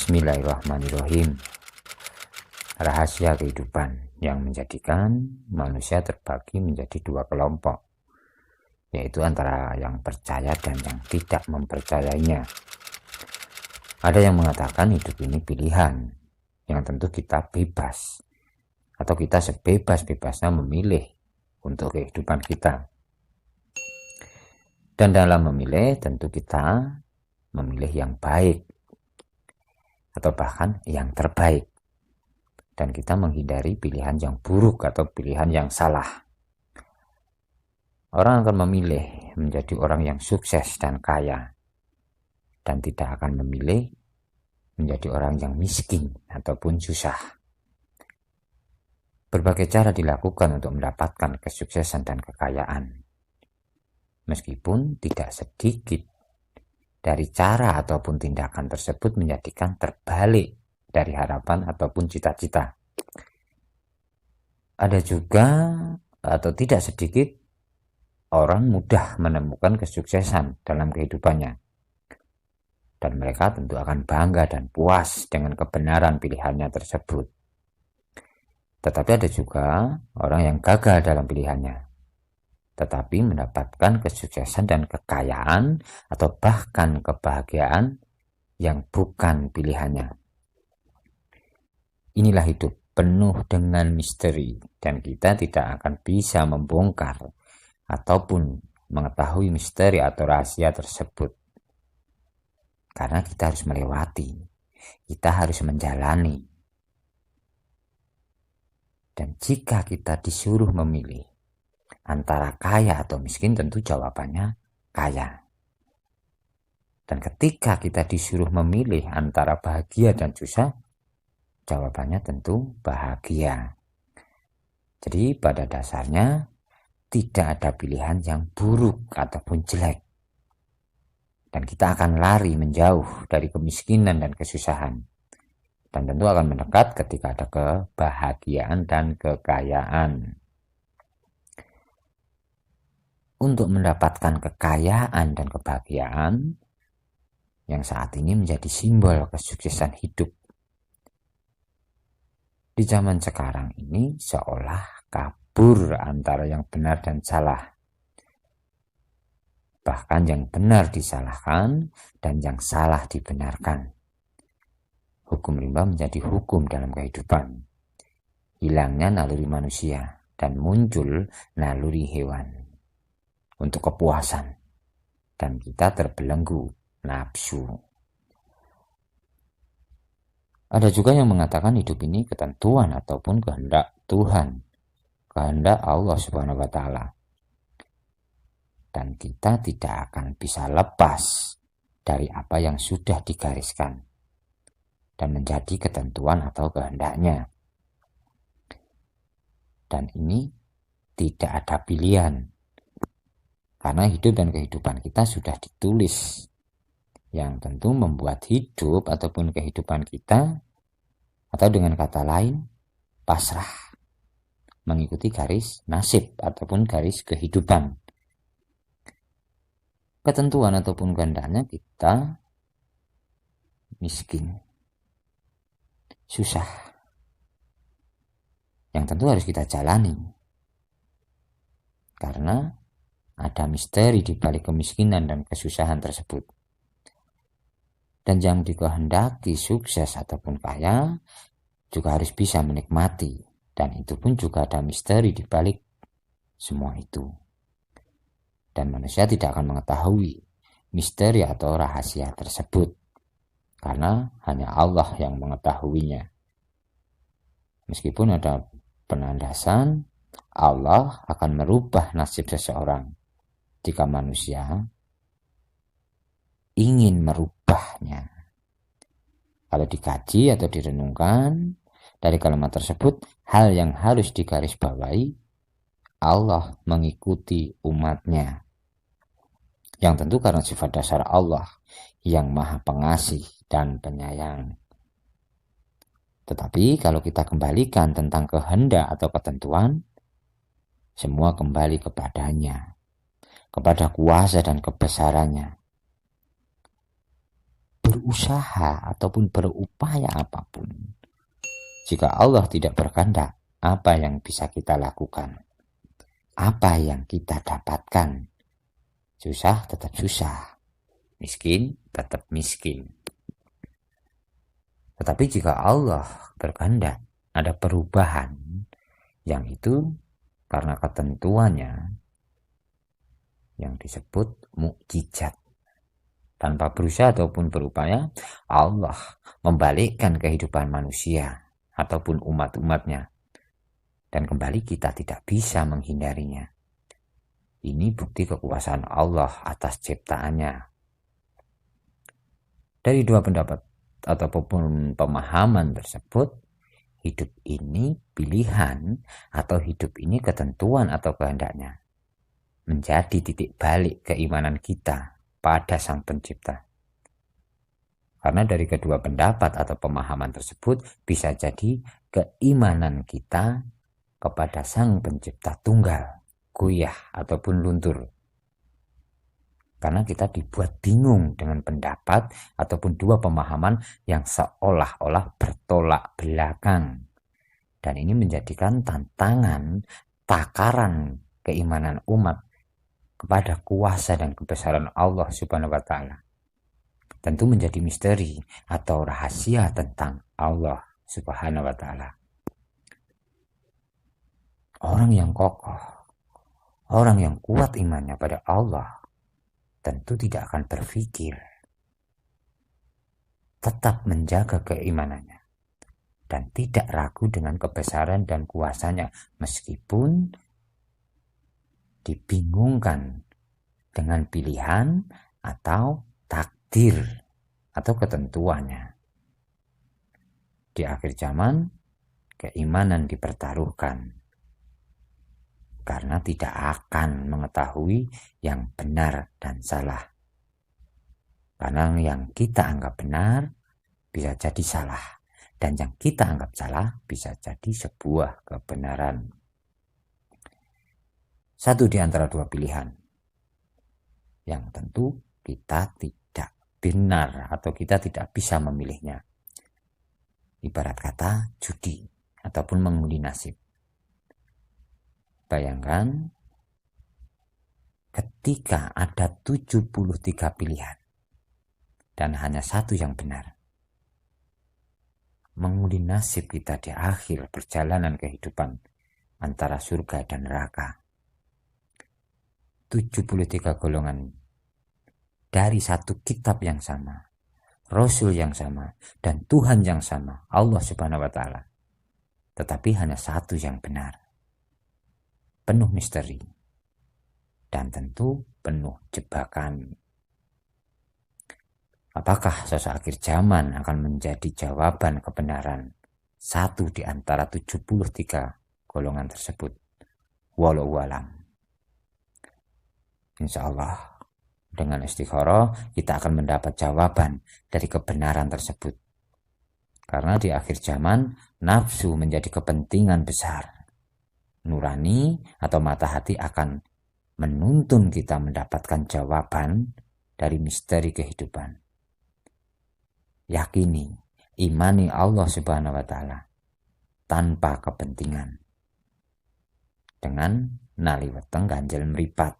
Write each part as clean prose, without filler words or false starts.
Bismillahirrahmanirrahim. Rahasia kehidupan yang menjadikan manusia terbagi menjadi dua kelompok, yaitu antara yang percaya dan yang tidak mempercayainya. Ada yang mengatakan hidup ini pilihan, yang tentu kita bebas, atau kita sebebas-bebasnya memilih untuk kehidupan kita. Dan dalam memilih tentu kita memilih yang baik, atau bahkan yang terbaik. Dan kita menghindari pilihan yang buruk atau pilihan yang salah. Orang akan memilih menjadi orang yang sukses dan kaya, dan tidak akan memilih menjadi orang yang miskin ataupun susah. Berbagai cara dilakukan untuk mendapatkan kesuksesan dan kekayaan. Meskipun tidak sedikit dari cara ataupun tindakan tersebut menjadikan terbalik dari harapan ataupun cita-cita. Ada juga atau tidak sedikit orang mudah menemukan kesuksesan dalam kehidupannya. Dan mereka tentu akan bangga dan puas dengan kebenaran pilihannya tersebut. Tetapi ada juga orang yang gagal dalam pilihannya, tetapi mendapatkan kesuksesan dan kekayaan atau bahkan kebahagiaan yang bukan pilihannya. Inilah hidup penuh dengan misteri, dan kita tidak akan bisa membongkar ataupun mengetahui misteri atau rahasia tersebut. Karena kita harus melewati, kita harus menjalani. Dan jika kita disuruh memilih antara kaya atau miskin, tentu jawabannya kaya. Dan ketika kita disuruh memilih antara bahagia dan susah, jawabannya tentu bahagia. Jadi pada dasarnya tidak ada pilihan yang buruk ataupun jelek. Dan kita akan lari menjauh dari kemiskinan dan kesusahan. Dan tentu akan mendekat ketika ada kebahagiaan dan kekayaan. Untuk mendapatkan kekayaan dan kebahagiaan yang saat ini menjadi simbol kesuksesan hidup, di zaman sekarang ini seolah kabur antara yang benar dan salah. Bahkan yang benar disalahkan dan yang salah dibenarkan. Hukum rimba menjadi hukum dalam kehidupan. Hilangnya naluri manusia dan muncul naluri hewan untuk kepuasan. Dan kita terbelenggu nafsu. Ada juga yang mengatakan hidup ini ketentuan ataupun kehendak Tuhan, kehendak Allah Subhanahu wa Ta'ala. Dan kita tidak akan bisa lepas dari apa yang sudah digariskan dan menjadi ketentuan atau kehendaknya. Dan ini tidak ada pilihan, karena hidup dan kehidupan kita sudah ditulis, yang tentu membuat hidup ataupun kehidupan kita, atau dengan kata lain, pasrah, mengikuti garis nasib ataupun garis kehidupan. Ketentuan ataupun kehendaknya kita miskin, susah, yang tentu harus kita jalani. Karena ada misteri di balik kemiskinan dan kesusahan tersebut. Dan yang dikehendaki sukses ataupun kaya juga harus bisa menikmati. Dan itu pun juga ada misteri di balik semua itu. Dan manusia tidak akan mengetahui misteri atau rahasia tersebut, karena hanya Allah yang mengetahuinya. Meskipun ada penandasan Allah akan merubah nasib seseorang jika manusia ingin merubahnya. Kalau dikaji atau direnungkan dari kalimat tersebut, hal yang harus digarisbawahi, Allah mengikuti umatnya. Yang tentu karena sifat dasar Allah yang maha pengasih dan penyayang. Tetapi kalau kita kembalikan tentang kehendak atau ketentuan, semua kembali kepadanya, kepada kuasa dan kebesarannya. berusaha ataupun berupaya apapun, jika Allah tidak berkehendak, apa yang bisa kita lakukan? Apa yang kita dapatkan? Susah tetap susah, miskin tetap miskin. Tetapi jika Allah berkehendak, ada perubahan, yang itu karena ketentuannya yang disebut mukjizat. Tanpa berusaha ataupun berupaya, Allah membalikkan kehidupan manusia ataupun umat-umatnya, dan kembali kita tidak bisa menghindarinya. Ini bukti kekuasaan Allah atas ciptaannya. Dari dua pendapat ataupun pemahaman tersebut, hidup ini pilihan atau hidup ini ketentuan atau kehendaknya, menjadi titik balik keimanan kita pada Sang Pencipta. Karena dari kedua pendapat atau pemahaman tersebut bisa jadi keimanan kita kepada Sang Pencipta tunggal, goyah ataupun luntur. Karena kita dibuat bingung dengan pendapat ataupun dua pemahaman yang seolah-olah bertolak belakang. Dan ini menjadikan tantangan, takaran keimanan umat kepada kuasa dan kebesaran Allah Subhanahu wa Ta'ala. Tentu menjadi misteri atau rahasia tentang Allah Subhanahu wa Ta'ala. Orang yang kokoh, orang yang kuat imannya pada Allah, tentu tidak akan berpikir, tetap menjaga keimanannya, dan tidak ragu dengan kebesaran dan kuasanya, meskipun dibingungkan dengan pilihan atau takdir atau ketentuannya. Di akhir zaman, keimanan dipertaruhkan, karena tidak akan mengetahui yang benar dan salah. Karena yang kita anggap benar bisa jadi salah, dan yang kita anggap salah bisa jadi sebuah kebenaran. Satu di antara dua pilihan yang tentu kita tidak benar atau kita tidak bisa memilihnya. Ibarat kata judi ataupun mengundi nasib. Bayangkan ketika ada 73 pilihan dan hanya satu yang benar. Mengundi nasib kita di akhir perjalanan kehidupan antara surga dan neraka. 73 golongan dari satu kitab yang sama, Rasul yang sama, dan Tuhan yang sama, Allah Subhanahu wa Ta'ala. Tetapi hanya satu yang benar. Penuh misteri dan tentu penuh jebakan. Apakah sosok akhir zaman akan menjadi jawaban kebenaran satu di antara 73 golongan tersebut? Wallahu a'lam. Insya Allah dengan istikharah kita akan mendapat jawaban dari kebenaran tersebut. Karena di akhir zaman nafsu menjadi kepentingan besar. Nurani atau mata hati akan menuntun kita mendapatkan jawaban dari misteri kehidupan. Yakini, imani Allah Subhanahu wa Ta'ala tanpa kepentingan. Dengan nali weteng ganjel meripat.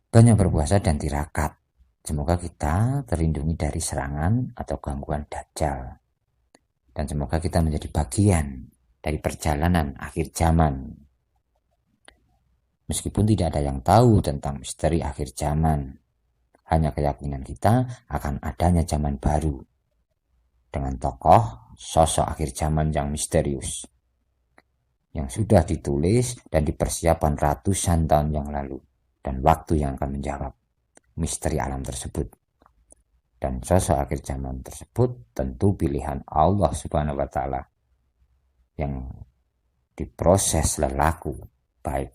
Banyak berpuasa dan tirakat. Semoga kita terlindungi dari serangan atau gangguan dajjal. Dan semoga kita menjadi bagian dari perjalanan akhir zaman. Meskipun tidak ada yang tahu tentang misteri akhir zaman, hanya keyakinan kita akan adanya zaman baru dengan tokoh sosok akhir zaman yang misterius yang sudah ditulis dan dipersiapkan ratusan tahun yang lalu, dan waktu yang akan menjawab misteri alam tersebut. Dan sosok akhir zaman tersebut tentu pilihan Allah Subhanahu wa Ta'ala yang diproses lelaku, baik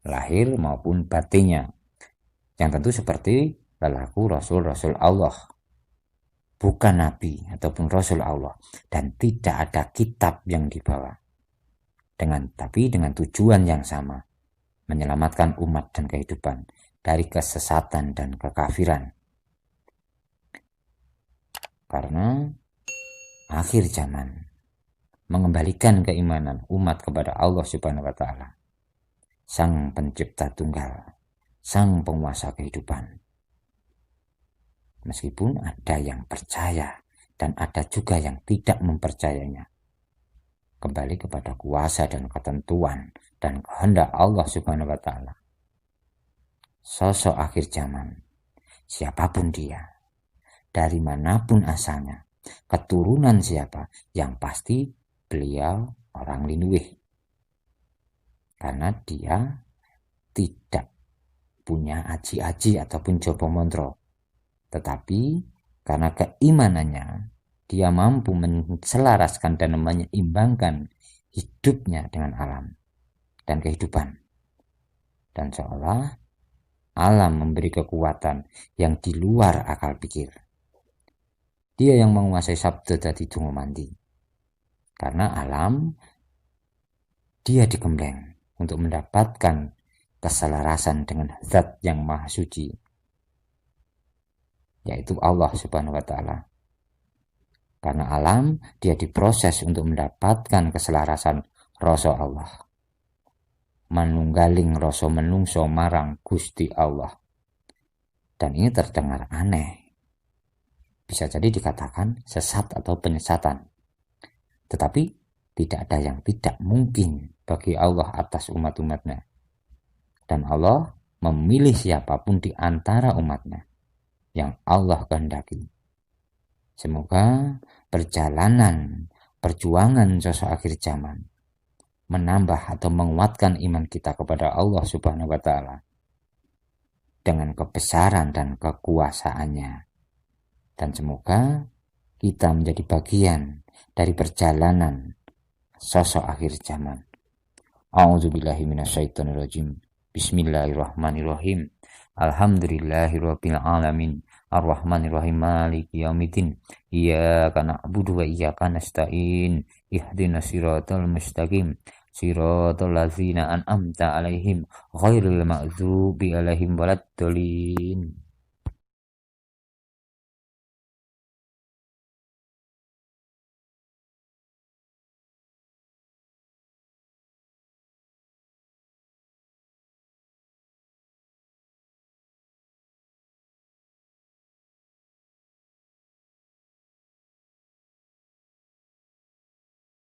lahir maupun batinnya, yang tentu seperti lelaku Rasul-Rasul Allah, bukan Nabi ataupun Rasul Allah, dan tidak ada kitab yang dibawa, tapi dengan tujuan yang sama, menyelamatkan umat dan kehidupan dari kesesatan dan kekafiran. Karena akhir zaman mengembalikan keimanan umat kepada Allah Subhanahu wa taala, Sang Pencipta Tunggal, Sang Penguasa kehidupan. Meskipun ada yang percaya dan ada juga yang tidak mempercayainya, kembali kepada kuasa dan ketentuan dan kehendak Allah Subhanahu wa taala. Sosok akhir zaman, siapapun dia, dari manapun asalnya, keturunan siapa, yang pasti beliau orang Linuwih. Karena dia tidak punya aji-aji ataupun jopo montro, tetapi karena keimanannya, dia mampu menselaraskan dan menyeimbangkan hidupnya dengan alam dan kehidupan. Dan seolah alam memberi kekuatan yang di luar akal pikir. Dia yang menguasai sabda dadi donga mandi. Karena alam, dia digembleng untuk mendapatkan keselarasan dengan zat yang maha suci, yaitu Allah Subhanahu wa taala. Karena alam, dia diproses untuk mendapatkan keselarasan rasa Allah, manunggaling rasa menungso marang Gusti Allah. Dan ini terdengar aneh, bisa jadi dikatakan sesat atau penyesatan, tetapi tidak ada yang tidak mungkin bagi Allah atas umat-umatnya. Dan Allah memilih siapapun di antara umatnya yang Allah kehendaki. Semoga perjuangan sosok akhir zaman menambah atau menguatkan iman kita kepada Allah Subhanahu wa taala dengan kebesaran dan kekuasaannya. Dan semoga kita menjadi bagian dari perjalanan sosok akhir zaman. A'udzubillahi minasyaitonirrajim. Bismillahirrahmanirrahim. Alhamdulillahirabbil alamin. Ar-Rahmanirrahim, Maliki yaumiddin. Iyyaka na'budu wa iyyaka nasta'in. Ihdinas siratal mustaqim. Siratal ladzina an'amta 'alaihim ghairil maghdubi 'alaihim waladdallin.